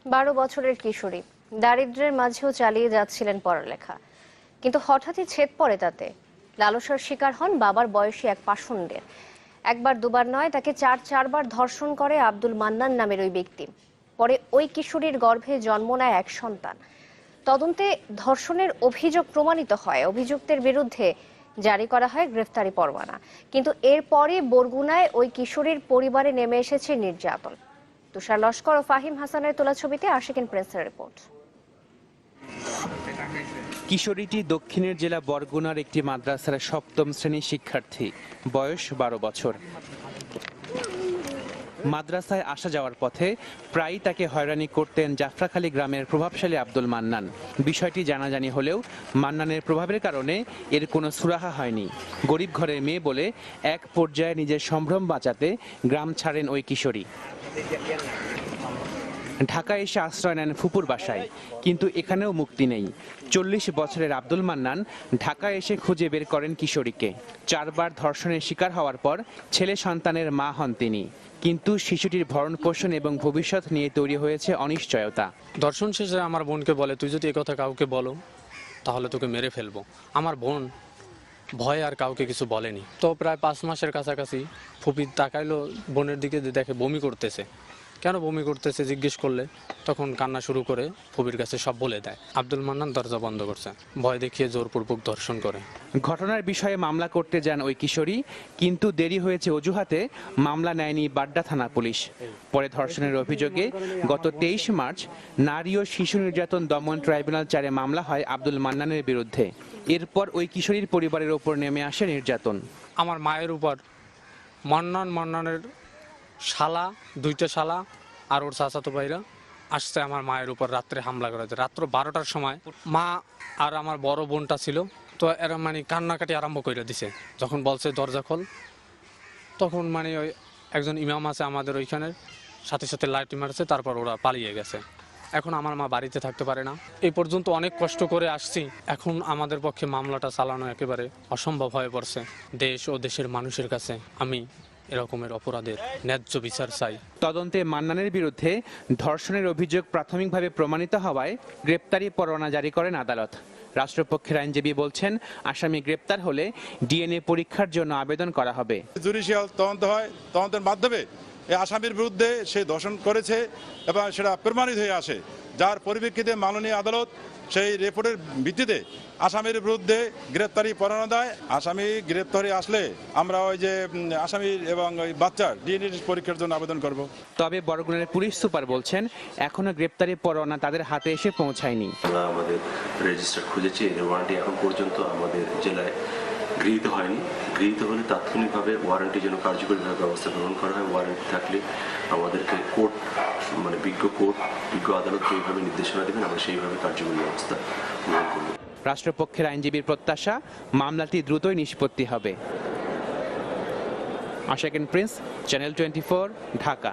12 বছরের কিশোরী দারিদ্র্যের মাঝেও চালিয়ে যাচ্ছিলেন পড়ালেখা, কিন্তু হঠাৎই ছেদ পড়ে তাতে। লালসার শিকার হন বাবার বয়সী এক পাষণ্ডের। একবার দুবার নয়, তাকে চারবার ধর্ষণ করে আব্দুল মান্নান নামের ওই ব্যক্তি। পরে ওই কিশোরীর গর্ভে জন্ম নেয় এক সন্তান। তদন্তে ধর্ষণের অভিযোগ প্রমাণিত হয়, অভিযুক্তের বিরুদ্ধে জারি করা হয় গ্রেফতারি পরোয়ানা। কিন্তু এরপরে বরগুনায় ওই কিশোরীর পরিবারে নেমে এসেছে নির্যাতন। তুষার লস্কর ও ফাহিম হাসানের তোলা ছবিতে আশিকিন প্রেসের রিপোর্ট। কিশোরীটি দক্ষিণের জেলা বরগুনার একটি মাদ্রাসার 7ম শ্রেণীর শিক্ষার্থী, বয়স 12 বছর। মাদ্রাসায় আসা যাওয়ার পথে প্রায়ই তাকে হয়রানি করতেন জাফরাখালী গ্রামের প্রভাবশালী আব্দুল মান্নান। বিষয়টি জানাজানি হলেও মান্নানের প্রভাবের কারণে এর কোনো সুরাহা হয়নি। গরিব ঘরের মেয়ে বলে এক পর্যায়ে নিজের সম্ভ্রম বাঁচাতে গ্রাম ছাড়েন ওই কিশোরী। ঢাকায় এসে আশ্রয় নেন ফুপুর বাসায়, কিন্তু এখানেও মুক্তি নেই। 40 বছরের আব্দুল মান্নান ঢাকায় এসে খুঁজে বের করেন কিশোরীকে। 4বার ধর্ষণের শিকার হওয়ার পর ছেলে সন্তানের মা হন তিনি, কিন্তু শিশুটির ভরণ পোষণ এবং ভবিষ্যৎ নিয়ে তৈরি হয়েছে অনিশ্চয়তা। ধর্ষণ শেষে আমার বোনকে বলে, তুই যদি একথা কাউকে বলো তাহলে তোকে মেরে ফেলবো। আমার বোন ভয়ে আর কাউকে কিছু বলেনি। তো প্রায় 5 মাসের কাছাকাছি ফুপি তাকাইলো বোনের দিকে, দেখে বমি করতেছে। কেন বমি করতেছে জিজ্ঞেস করলে তখন কান্না শুরু করে ফুপির কাছে সব বলে দেয়। আব্দুল মান্নান দরজা বন্ধ করছে, ভয় দেখিয়ে জোরপূর্বক ধর্ষণ করে। ঘটনার বিষয়ে মামলা করতে যান ওই কিশোরী, কিন্তু দেরি হয়েছে অজুহাতে মামলা নেয়নি বাড্ডা থানা পুলিশ। পরে ধর্ষণের অভিযোগে গত 23 মার্চ নারী ও শিশু নির্যাতন দমন ট্রাইব্যুনাল 4-এ মামলা হয় আব্দুল মান্নানের বিরুদ্ধে। এরপর ওই কিশোরীর পরিবারের ওপর নেমে আসে নির্যাতন। আমার মায়ের উপর মান্নানের শালা, 2টা শালা আর ওর চাচাতো ভাইরা আসছে আমার মায়ের উপর রাত্রে হামলা করেছে। রাত্র 12টার সময় মা আর আমার বড় বোনটা ছিল, তো এরা মানে কান্নাকাটি আরম্ভ করে দিছে। যখন বলছে দরজা খোল, তখন মানে ওই একজন ইমাম আছে আমাদের ওইখানের, সাথে সাথে লাইট মারছে, তারপর ওরা পালিয়ে গেছে। এখন আমার মা বাড়িতে থাকতে পারে না। এই পর্যন্ত অনেক কষ্ট করে আসছি, এখন আমাদের পক্ষে মামলাটা চালানো একেবারে অসম্ভব হয়ে পড়ছে। দেশ ও দেশের মানুষের কাছে আমি এরকমের অপরাধের ন্যায্য বিচার চাই। তদন্তে মান্নানের বিরুদ্ধে ধর্ষণের অভিযোগ প্রাথমিকভাবে প্রমাণিত হওয়ায় গ্রেপ্তারি পরোয়ানা জারি করেন আদালত। রাষ্ট্রপক্ষের আইনজীবী বলছেন, আসামি গ্রেপ্তার হলে ডিএনএ পরীক্ষার জন্য আবেদন করা হবে। জুডিশিয়াল তদন্ত হয়, তদন্তের মাধ্যমে এই আসামির বিরুদ্ধে সে ধর্ষণ করেছে এবং সেটা প্রমাণিত হয়ে আসে, যার পরিপ্রেক্ষিতে মাননীয় আদালত সেই রিপোর্টের ভিত্তিতে আসামির বিরুদ্ধে গ্রেপ্তারি পরোয়ানা দেয়। আসামি গ্রেপ্তারি আসলে আমরা ওই যে আসামির এবং ওই বাচ্চার ডিএনএ পরীক্ষার জন্য আবেদন করব। তবে বরগুনার পুলিশ সুপার বলছেন, এখনো গ্রেপ্তারি পরোয়ানা তাদের হাতে এসে পৌঁছায়নি। আমরা আমাদের রেজিস্টার খুঁজেছি, এর ওয়ারেন্টি এখন পর্যন্ত আমাদের জেলায় গৃহীত হয়নি। গৃহীত হলে তাৎক্ষণিকভাবে ওয়ারেন্টি যেন কার্যকরীভাবে ব্যবস্থা গ্রহণ করা হয়। ওয়ারেন্টি থাকলে আমাদেরকে কোর্ট মানে বিজ্ঞ আদালত যেভাবে নির্দেশনা দেবেন আমরা সেইভাবে কার্যকরী ব্যবস্থা গ্রহণ করব। রাষ্ট্রপক্ষের আইনজীবীর প্রত্যাশা, মামলাটি দ্রুতই নিষ্পত্তি হবে। Ashikin Prince, channel 24, Dhaka.